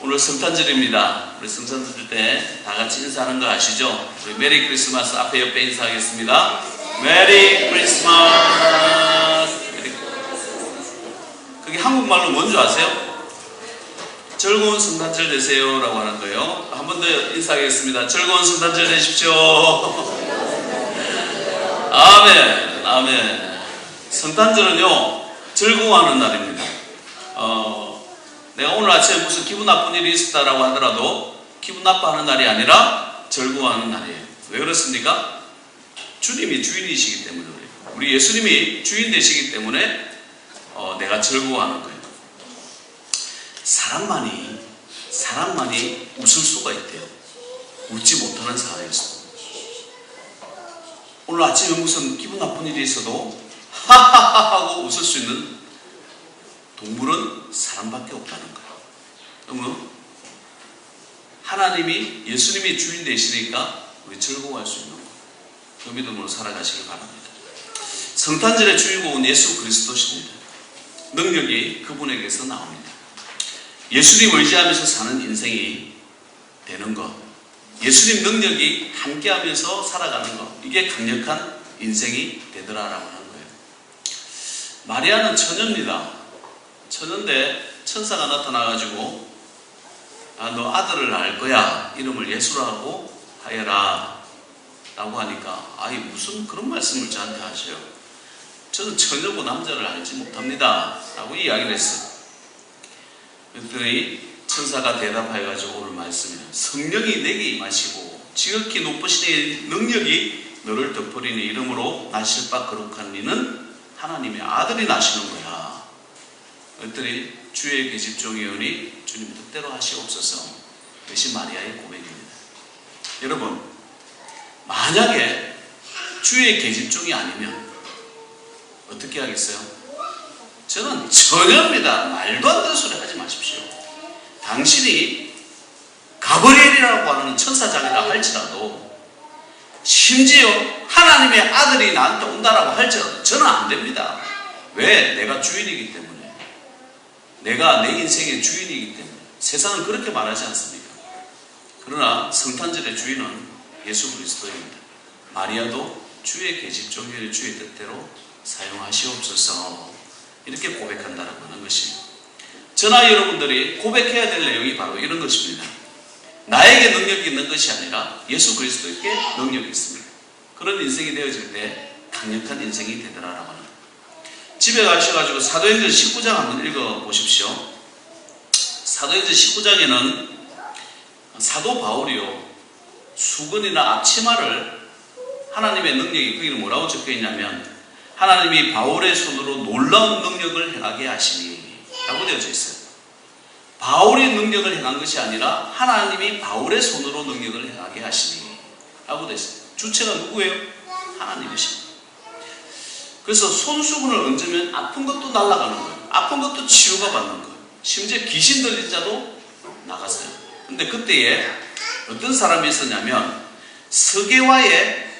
오늘 성탄절입니다. 우리 성탄절 때 다 같이 인사하는 거 아시죠? 우리 메리 크리스마스 앞에 옆에 인사하겠습니다. 메리 크리스마스. 그게 한국말로 뭔지 아세요? 즐거운 성탄절 되세요 라고 하는 거예요. 한 번 더 인사하겠습니다. 즐거운 성탄절 되십시오. 아멘. 아멘. 성탄절은요 즐거워하는 날입니다. 내가 오늘 아침에 무슨 기분 나쁜 일이 있었다라고 하더라도 기분 나빠하는 날이 아니라 즐거워하는 날이에요. 왜 그렇습니까? 주님이 주인이시기 때문에 그래요. 우리 예수님이 주인 되시기 때문에 내가 즐거워하는 거예요. 사람만이 웃을 수가 있대요. 웃지 못하는 사람에서. 오늘 아침에 무슨 기분 나쁜 일이 있어도 하하하 하고 웃을 수 있는 동물은 사람밖에 없다는 거예요. 그러면 하나님이 예수님이 주인 되시니까 우리 즐거워할 수 있는 거예요. 그 믿음으로 살아가시기 바랍니다. 성탄절의 주인공은 예수 그리스도십니다. 능력이 그분에게서 나옵니다. 예수님 의지하면서 사는 인생이 되는 것, 예수님 능력이 함께하면서 살아가는 것, 이게 강력한 인생이 되더라라고 하는 거예요. 마리아는 처녀입니다. 처녀인데 천사가 나타나가지고 너 아들을 낳을 거야. 이름을 예수라고 하여라 라고 하니까 무슨 그런 말씀을 저한테 하셔요. 저는 처녀고 남자를 알지 못합니다 라고 이야기를 했어요. 그랬더니 천사가 대답해가지고 오늘 말씀이에요. 성령이 내게 임하시고 지극히 높으신 이의 능력이 너를 덮으리니 이름으로 나실 바 거룩한 이는 하나님의 아들이 나시는 거야. 그랬더니 주의 계집종이오니 주님 뜻대로 하시옵소서. 그것이 마리아의 고백입니다. 여러분, 만약에 주의 계집종이 아니면 어떻게 하겠어요? 저는 전혀입니다. 말도 안 되는 소리 하지 마십시오. 당신이 가브리엘이라고 하는 천사장이라 할지라도, 심지어 하나님의 아들이 나한테 온다라고 할지라도 저는 안 됩니다. 왜? 내가 주인이기 때문에. 내가 내 인생의 주인이기 때문에. 세상은 그렇게 말하지 않습니까? 그러나 성탄절의 주인은 예수 그리스도입니다. 마리아도 주의 계집종이여 주의 뜻대로 사용하시옵소서. 이렇게 고백한다라고 하는 것입니다. 저나 여러분들이 고백해야 될 내용이 바로 이런 것입니다. 나에게 능력이 있는 것이 아니라 예수 그리스도에게 능력이 있습니다. 그런 인생이 되어질 때 강력한 인생이 되더라라고 하는 거예요. 집에 가셔가지고 사도행전 19장 한번 읽어보십시오. 사도행전 19장에는 사도 바울이요 수건이나 앞치마를 하나님의 능력이 거기는 뭐라고 적혀있냐면 하나님이 바울의 손으로 놀라운 능력을 행하게 하시니 라고 되어져 있어요. 바울이 능력을 행한 것이 아니라 하나님이 바울의 손으로 능력을 행하게 하시니 라고 되어 있어요. 주체가 누구예요? 하나님이십니다. 그래서 손수건을 얹으면 아픈 것도 날아가는 거예요. 아픈 것도 치유가 받는 거예요. 심지어 귀신 들린 자도 나갔어요. 근데 그때에 어떤 사람이 있었냐면 서게와의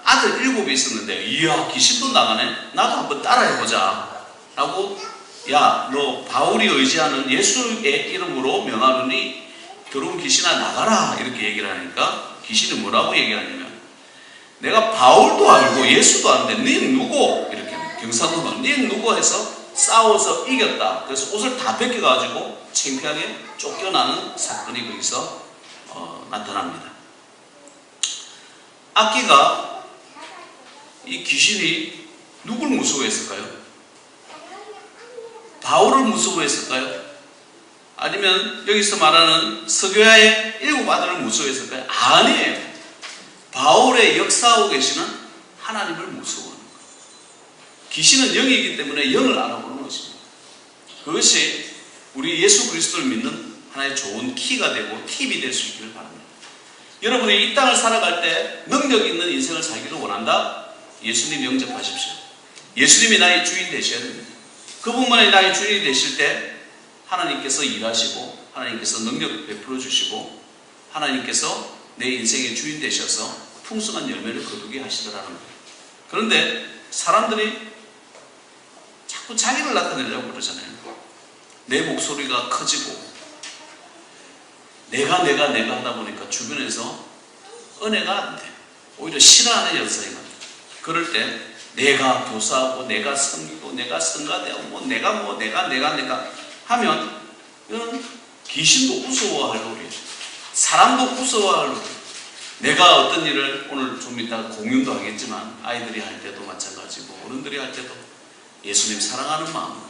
아들 7이 있었는데 이야 귀신도 나가네. 나도 한번 따라해보자 라고 야 너 바울이 의지하는 예수의 이름으로 명하노니 더러운 귀신아 나가라 이렇게 얘기를 하니까 귀신이 뭐라고 얘기하냐면 내가 바울도 알고 예수도 아는데 니 누구? 이렇게 경상도가 니 누구 해서 싸워서 이겼다. 그래서 옷을 다 벗겨가지고 창피하게 쫓겨나는 사건이 거기서 나타납니다. 악기가 이 귀신이 누굴 무서워했을까요? 바울을 무서워했을까요? 아니면 여기서 말하는 서교야의 7 아들을 무서워했을까요? 아니에요. 바울의 역사하고 계시는 하나님을 무서워하는 거예요. 귀신은 영이기 때문에 영을 알아보는 것입니다. 그것이 우리 예수 그리스도를 믿는 하나의 좋은 키가 되고 팁이 될 수 있기를 바랍니다. 여러분이 이 땅을 살아갈 때 능력 있는 인생을 살기를 원한다? 예수님 영접하십시오. 예수님이 나의 주인 되셔야 됩니다. 그분만이 나의 주인이 되실 때 하나님께서 일하시고 하나님께서 능력 베풀어 주시고 하나님께서 내 인생의 주인 되셔서 풍성한 열매를 거두게 하시더라는 거예요. 그런데 사람들이 자꾸 자기를 나타내려고 그러잖아요. 내 목소리가 커지고 내가 하다 보니까 주변에서 은혜가 안 돼. 오히려 싫어하는 현상이 많아. 그럴 때 내가 교사하고 내가 섬기고 내가 성가대하고 내가 하면 이건 귀신도 무서워할 노래, 사람도 무서워할 노래. 내가 어떤 일을 오늘 좀 이따 공연도 하겠지만 아이들이 할 때도 마찬가지고 어른들이 할 때도 예수님 사랑하는 마음,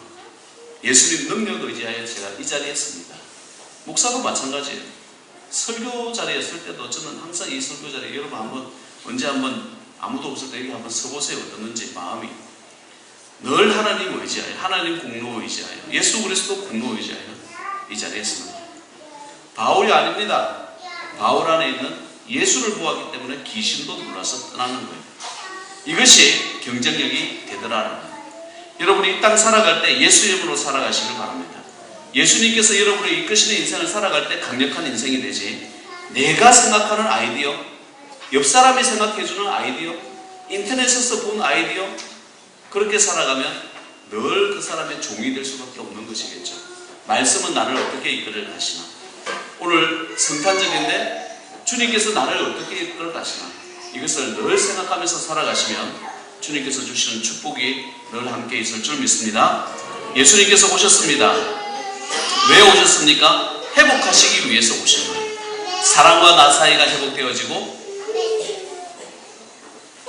예수님 능력 의지하여 제가 이 자리에 섭니다. 목사도 마찬가지예요. 설교 자리에 설 때도 저는 항상 이 설교 자리에 여러분 언제 한번 아무도 없을 때 여기 한번 서보세요. 어떻는지 마음이 늘 하나님 의지하여, 하나님 공로 의지하여, 예수 그리스도 공로 의지하여 이 자리에 섭니다. 바울이 아닙니다. 바울 안에 있는 예수를 보았기 때문에 귀신도 놀라서 떠나는 거예요. 이것이 경쟁력이 되더라는 거예요. 여러분이 이 땅 살아갈 때 예수 이름으로 살아가시길 바랍니다. 예수님께서 여러분을 이끄시는 인생을 살아갈 때 강력한 인생이 되지, 내가 생각하는 아이디어, 옆 사람이 생각해주는 아이디어, 인터넷에서 본 아이디어, 그렇게 살아가면 늘 그 사람의 종이 될 수밖에 없는 것이겠죠. 말씀은 나를 어떻게 이끌어 가시나. 오늘 성탄절인데 주님께서 나를 어떻게 이끌어 가시나. 이것을 늘 생각하면서 살아가시면 주님께서 주시는 축복이 늘 함께 있을 줄 믿습니다. 예수님께서 오셨습니다. 왜 오셨습니까? 회복하시기 위해서 오신 거예요. 사람과 나 사이가 회복되어지고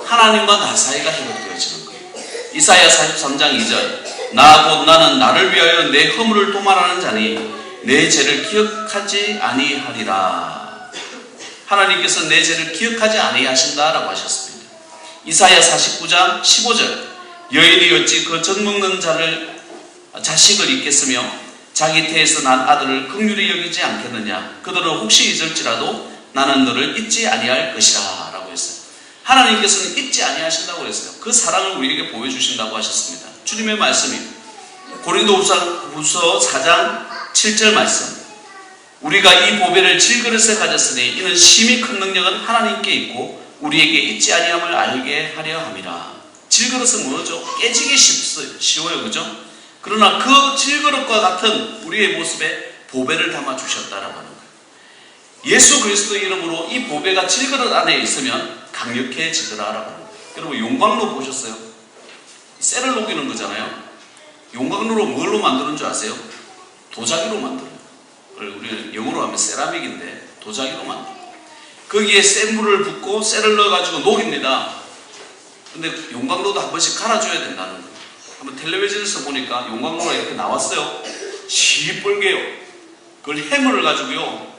하나님과 나 사이가 회복되어지는 거예요. 이사야 43장 2절, 나 곧 나는 나를 위하여 내 허물을 도말하는 자니 내 죄를 기억하지 아니하리라. 하나님께서 내 죄를 기억하지 아니하신다라고 하셨습니다. 이사야 49장 15절, 여인이 어찌 그 젖 먹는 자식을 잊겠으며 자기 태에서 난 아들을 긍휼히 여기지 않겠느냐. 그들은 혹시 잊을지라도 나는 너를 잊지 아니할 것이라 라고 했어요. 하나님께서는 잊지 아니하신다고 했어요. 그 사랑을 우리에게 보여주신다고 하셨습니다. 주님의 말씀이 고린도후서 4장 7절 말씀, 우리가 이 보배를 질그릇에 가졌으니 이는 심히 큰 능력은 하나님께 있고 우리에게 잊지 아니함을 알게 하려 함이라. 질그릇은 뭐죠? 깨지기 쉬워요, 그죠? 그러나 그 질그릇과 같은 우리의 모습에 보배를 담아주셨다라고 하는 거예요. 예수 그리스도의 이름으로 이 보배가 질그릇 안에 있으면 강력해지더라라고 하는 거예요. 여러분 용광로 보셨어요? 쇠를 녹이는 거잖아요. 용광로로 뭘로 만드는 줄 아세요? 도자기로 만들어요. 우리 영어로 하면 세라믹인데 도자기로 만들어요. 거기에 센 물을 붓고 쇠를 넣어가지고 녹입니다. 근데 용광로도 한 번씩 갈아줘야 된다는 거예요. 한번 텔레비전에서 보니까 용광로가 이렇게 나왔어요. 시뻘개요. 그걸 해머를 가지고요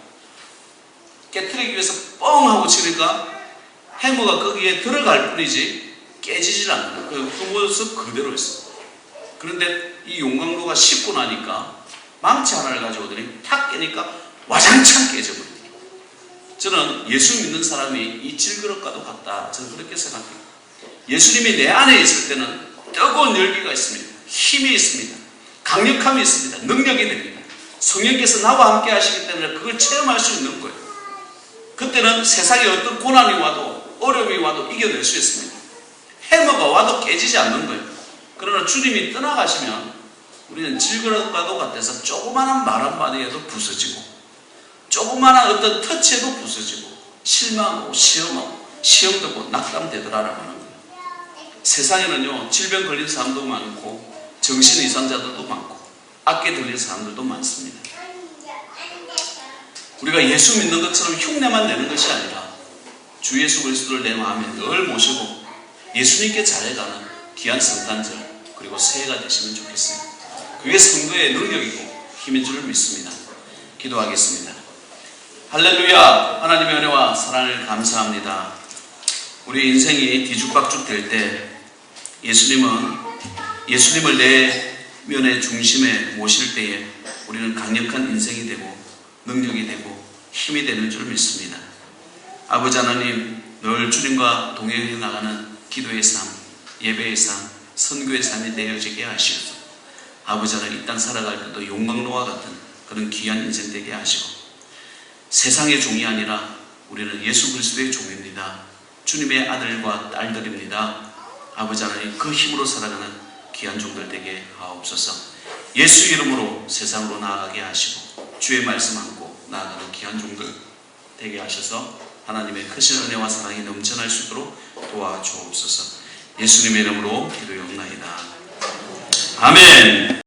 깨트리기 위해서 뻥 하고 치니까 해머가 거기에 들어갈 뿐이지 깨지질 않는 거예요. 그 모습 그대로 있어요. 그런데 이 용광로가 식고 나니까 망치 하나를 가지고더니 탁 깨니까 와장창 깨져버려요. 저는 예수 믿는 사람이 이 질그릇과도 같다. 저는 그렇게 생각해요. 예수님이 내 안에 있을 때는 뜨거운 열기가 있습니다. 힘이 있습니다. 강력함이 있습니다. 능력이 됩니다. 성령께서 나와 함께 하시기 때문에 그걸 체험할 수 있는 거예요. 그때는 세상에 어떤 고난이 와도 어려움이 와도 이겨낼 수 있습니다. 해머가 와도 깨지지 않는 거예요. 그러나 주님이 떠나가시면 우리는 질그릇과도 같아서 조그마한 말 한마디에도 부서지고 조그마한 어떤 터치에도 부서지고 실망하고 시험 듣고 낙담되더라라고 하는 거예요. 세상에는요 질병 걸린 사람도 많고 정신 이상자들도 많고 악기 들린 사람들도 많습니다. 우리가 예수 믿는 것처럼 흉내만 내는 것이 아니라 주 예수 그리스도를 내 마음에 늘 모시고 예수님께 잘해가는 귀한 성탄절 그리고 새해가 되시면 좋겠어요. 그게 성도의 능력이고 힘인 줄 믿습니다. 기도하겠습니다. 할렐루야. 하나님의 은혜와 사랑을 감사합니다. 우리 인생이 뒤죽박죽 될 때 예수님을 내면의 중심에 모실 때에 우리는 강력한 인생이 되고 능력이 되고 힘이 되는 줄 믿습니다. 아버지 하나님, 늘 주님과 동행해 나가는 기도의 삶, 예배의 삶, 선교의 삶이 되어지게 하시옵소서. 아버지 하나님, 이 땅 살아갈 때도 용광로와 같은 그런 귀한 인생 되게 하시고 세상의 종이 아니라 우리는 예수 그리스도의 종입니다. 주님의 아들과 딸들입니다. 아버지 하나님, 그 힘으로 살아가는 귀한 종들 되게 하옵소서. 예수 이름으로 세상으로 나아가게 하시고 주의 말씀 안고 나아가는 귀한 종들 되게 하셔서 하나님의 크신 은혜와 사랑이 넘쳐날 수 있도록 도와주옵소서. 예수님의 이름으로 기도하옵나이다. 아멘.